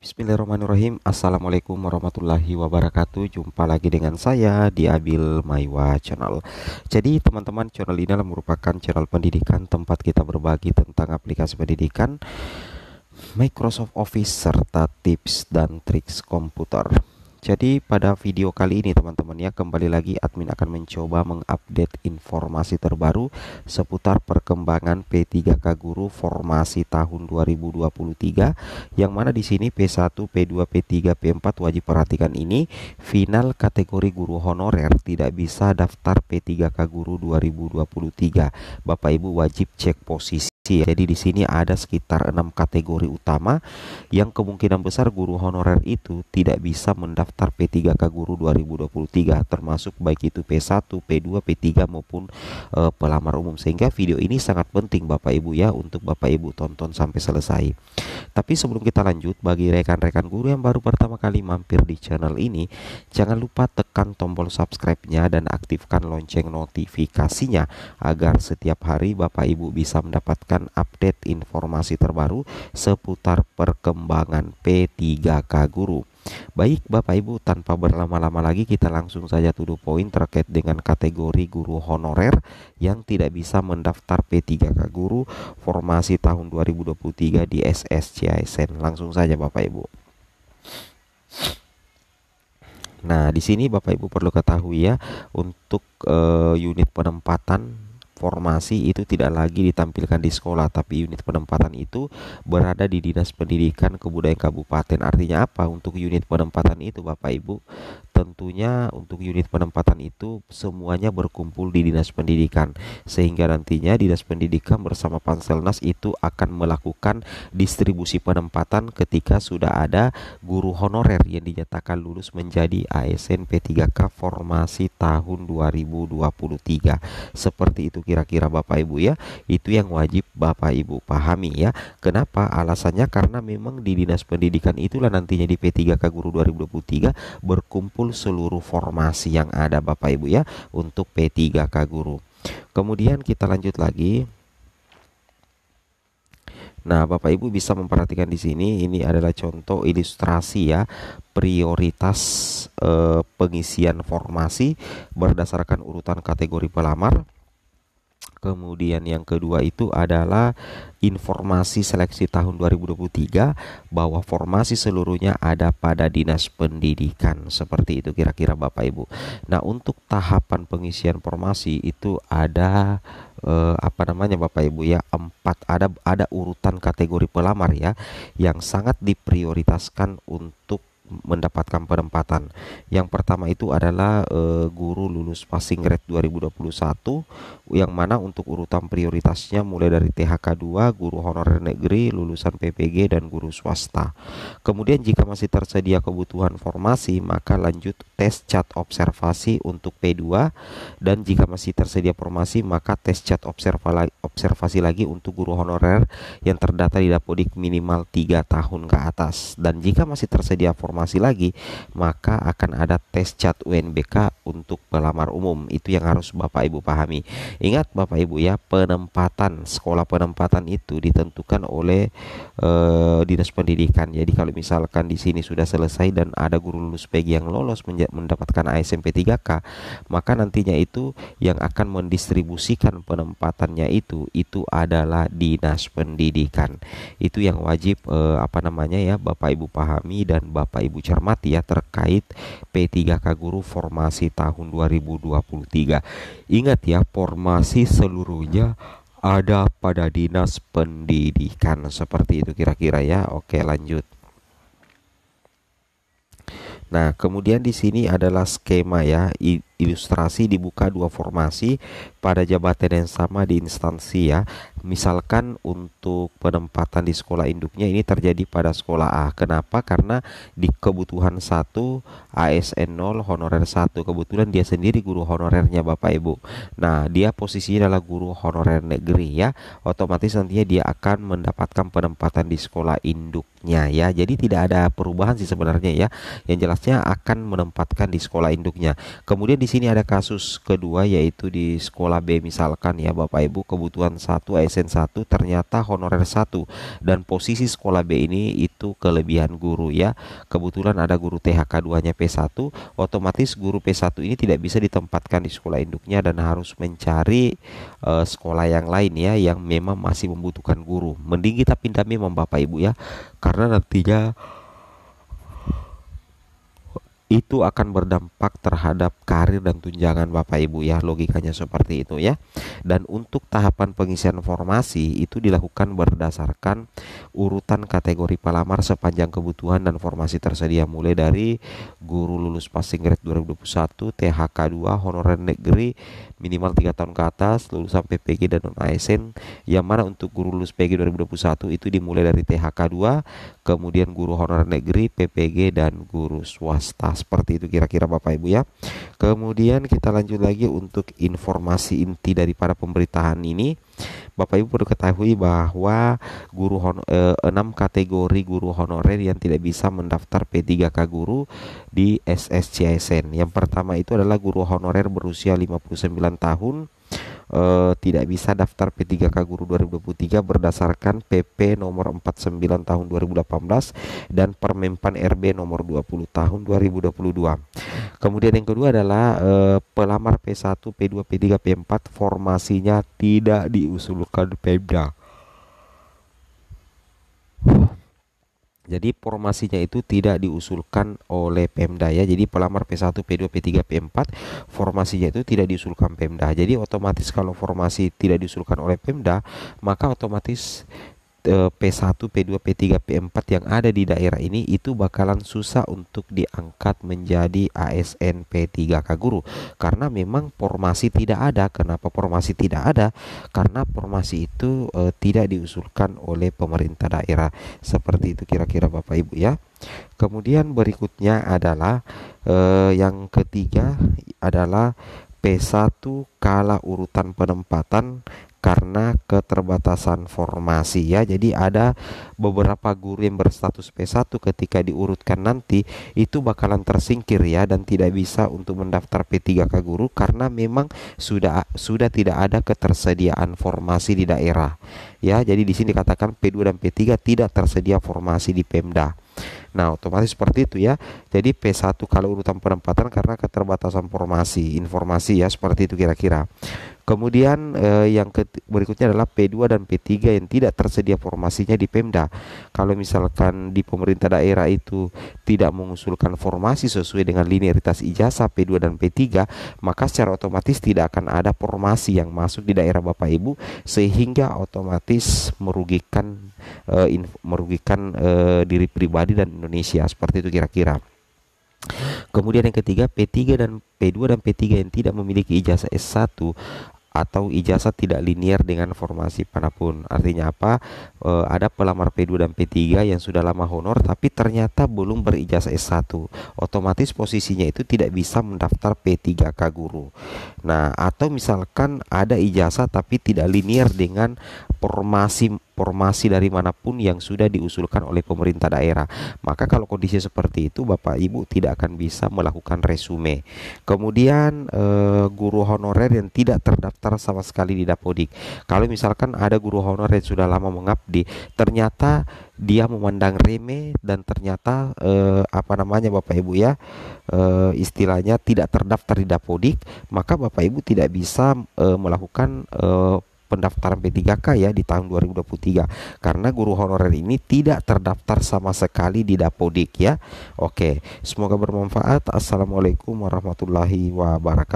Bismillahirrahmanirrahim. Assalamualaikum warahmatullahi wabarakatuh. Jumpa lagi dengan saya di Abil Maiwa Channel. Jadi teman-teman, channel ini adalah merupakan channel pendidikan tempat kita berbagi tentang aplikasi pendidikan, Microsoft Office, serta tips dan triks komputer. Jadi pada video kali ini teman-teman ya, kembali lagi admin akan mencoba mengupdate informasi terbaru seputar perkembangan P3K Guru formasi tahun 2023, yang mana di sini P1, P2, P3, P4 wajib perhatikan ini final kategori guru honorer tidak bisa daftar P3K Guru 2023. Bapak Ibu wajib cek posisi. Jadi di sini ada sekitar 6 kategori utama yang kemungkinan besar guru honorer itu tidak bisa mendaftar P3K Guru 2023, termasuk baik itu P1, P2, P3 maupun pelamar umum. Sehingga video ini sangat penting Bapak Ibu ya, untuk Bapak Ibu tonton sampai selesai. Tapi sebelum kita lanjut, bagi rekan-rekan guru yang baru pertama kali mampir di channel ini, jangan lupa tekan tombol subscribe-nya dan aktifkan lonceng notifikasinya agar setiap hari Bapak Ibu bisa mendapatkan update informasi terbaru seputar perkembangan P3K Guru. Baik Bapak Ibu, tanpa berlama-lama lagi kita langsung saja to the point terkait dengan kategori guru honorer yang tidak bisa mendaftar P3K Guru formasi tahun 2023 di SSCISN. Langsung saja Bapak Ibu. Nah, di sini Bapak Ibu perlu ketahui ya, untuk unit penempatan formasi itu tidak lagi ditampilkan di sekolah, tapi unit penempatan itu berada di Dinas Pendidikan Kebudayaan Kabupaten. Artinya apa? Untuk unit penempatan itu Bapak Ibu, tentunya untuk unit penempatan itu semuanya berkumpul di Dinas Pendidikan, sehingga nantinya Dinas Pendidikan bersama Panselnas itu akan melakukan distribusi penempatan ketika sudah ada guru honorer yang dinyatakan lulus menjadi ASN P3K formasi tahun 2023. Seperti itu kira-kira Bapak Ibu ya. Itu yang wajib Bapak Ibu pahami ya. Kenapa? Alasannya karena memang di Dinas Pendidikan itulah nantinya di P3K Guru 2023 berkumpul seluruh formasi yang ada Bapak Ibu ya, untuk P3K Guru. Kemudian kita lanjut lagi. Nah, Bapak Ibu bisa memperhatikan di sini, ini adalah contoh ilustrasi ya, prioritas pengisian formasi berdasarkan urutan kategori pelamar. Kemudian yang kedua itu adalah informasi seleksi tahun 2023 bahwa formasi seluruhnya ada pada Dinas Pendidikan. Seperti itu kira-kira Bapak Ibu. Nah, untuk tahapan pengisian formasi itu ada Bapak Ibu ya, 4, ada urutan kategori pelamar ya, yang sangat diprioritaskan untuk mendapatkan penempatan. Yang pertama itu adalah guru lulus passing grade 2021, yang mana untuk urutan prioritasnya mulai dari THK 2, guru honorer negeri, lulusan PPG, dan guru swasta. Kemudian jika masih tersedia kebutuhan formasi, maka lanjut tes cat observasi untuk P2, dan jika masih tersedia formasi maka tes cat observasi lagi untuk guru honorer yang terdata di Dapodik minimal 3 tahun ke atas. Dan jika masih tersedia formasi lagi, maka akan ada tes cat UNBK untuk pelamar umum. Itu yang harus Bapak Ibu pahami. Ingat Bapak Ibu ya, penempatan, sekolah penempatan itu ditentukan oleh Dinas Pendidikan. Jadi kalau misalkan di sini sudah selesai dan ada guru lulus PG yang lolos mendapatkan ASN P3K, maka nantinya itu yang akan mendistribusikan penempatannya itu adalah Dinas Pendidikan. Itu yang wajib Bapak Ibu pahami dan Bapak Ibu cermati ya, terkait P3K Guru formasi tahun 2023. Ingat ya, formasi seluruhnya ada pada Dinas Pendidikan. Seperti itu kira-kira ya. Oke, lanjut. Nah, kemudian di sini adalah skema ya, ilustrasi dibuka 2 formasi pada jabatan yang sama di instansi ya. Misalkan untuk penempatan di sekolah induknya ini terjadi pada sekolah A. Kenapa? Karena di kebutuhan 1 ASN 0 honorer 1. Kebetulan dia sendiri guru honorernya Bapak Ibu. Nah, dia posisinya adalah guru honorer negeri ya. Otomatis nantinya dia akan mendapatkan penempatan di sekolah induknya ya. Jadi tidak ada perubahan sih sebenarnya ya. Yang jelasnya akan menempatkan di sekolah induknya. Kemudian di sini ada kasus kedua, yaitu di sekolah B misalkan ya Bapak Ibu, kebutuhan 1 ASN 1 ternyata honorer 1, dan posisi sekolah B ini itu kelebihan guru ya. Kebetulan ada guru THK 2-nya P1, otomatis guru P1 ini tidak bisa ditempatkan di sekolah induknya dan harus mencari sekolah yang lain ya, yang memang masih membutuhkan guru. Mending kita pindah memang Bapak Ibu ya, karena nantinya itu akan berdampak terhadap karir dan tunjangan Bapak Ibu ya, logikanya seperti itu ya. Dan untuk tahapan pengisian formasi itu dilakukan berdasarkan urutan kategori pelamar sepanjang kebutuhan dan formasi tersedia, mulai dari guru lulus passing grade 2021, THK 2, honorer negeri minimal 3 tahun ke atas, lulusan PPG dan non ASN, yang mana untuk guru lulus PG 2021 itu dimulai dari THK 2, kemudian guru honorer negeri, PPG, dan guru swasta. Seperti itu kira-kira Bapak Ibu ya. Kemudian kita lanjut lagi untuk informasi inti daripada pemberitaan ini. Bapak Ibu perlu ketahui bahwa 6 kategori guru honorer yang tidak bisa mendaftar P3K guru di SSCASN. Yang pertama itu adalah guru honorer berusia 59 tahun, tidak bisa daftar P3K Guru 2023 berdasarkan PP nomor 49 tahun 2018 dan Permenpan RB nomor 20 tahun 2022. Kemudian yang kedua adalah pelamar P1, P2, P3, P4 formasinya tidak diusulkan Pemda. Jadi formasinya itu tidak diusulkan oleh Pemda ya. Jadi pelamar P1, P2, P3, P4 formasinya itu tidak diusulkan Pemda. Jadi otomatis kalau formasi tidak diusulkan oleh Pemda, maka otomatis P1, P2, P3, P4 yang ada di daerah ini itu bakalan susah untuk diangkat menjadi ASN P3K guru, karena memang formasi tidak ada. Kenapa formasi tidak ada? Karena formasi itu tidak diusulkan oleh pemerintah daerah. Seperti itu kira-kira Bapak Ibu ya. Kemudian berikutnya adalah yang ketiga adalah P1 kalah urutan penempatan karena keterbatasan formasi ya. Jadi ada beberapa guru yang berstatus P1 ketika diurutkan nanti itu bakalan tersingkir ya, dan tidak bisa untuk mendaftar P3K guru karena memang sudah tidak ada ketersediaan formasi di daerah ya. Jadi di sini dikatakan P2 dan P3 tidak tersedia formasi di Pemda. Nah, otomatis seperti itu ya. Jadi P1 kalau urutan penempatan karena keterbatasan informasi ya, seperti itu kira-kira. Kemudian yang berikutnya adalah P2 dan P3 yang tidak tersedia formasinya di Pemda. Kalau misalkan di pemerintah daerah itu tidak mengusulkan formasi sesuai dengan linearitas ijazah P2 dan P3, maka secara otomatis tidak akan ada formasi yang masuk di daerah Bapak Ibu, sehingga otomatis merugikan diri pribadi dan Indonesia. Seperti itu kira-kira. Kemudian yang ketiga, P2 dan P3 yang tidak memiliki ijazah S1 atau ijazah tidak linear dengan formasi manapun. Artinya apa? Ada pelamar P2 dan P3 yang sudah lama honor tapi ternyata belum berijazah S1. Otomatis posisinya itu tidak bisa mendaftar P3K guru. Nah, atau misalkan ada ijazah tapi tidak linear dengan formasi dari manapun yang sudah diusulkan oleh pemerintah daerah. Maka kalau kondisi seperti itu, Bapak Ibu tidak akan bisa melakukan resume. Kemudian guru honorer yang tidak terdaftar sama sekali di Dapodik. Kalau misalkan ada guru honorer yang sudah lama mengabdi, ternyata dia memandang remeh dan ternyata Bapak Ibu ya, istilahnya tidak terdaftar di Dapodik, maka Bapak Ibu tidak bisa melakukan pendaftaran P3K ya di tahun 2023 karena guru honorer ini tidak terdaftar sama sekali di Dapodik ya. Oke, semoga bermanfaat. Assalamualaikum warahmatullahi wabarakatuh.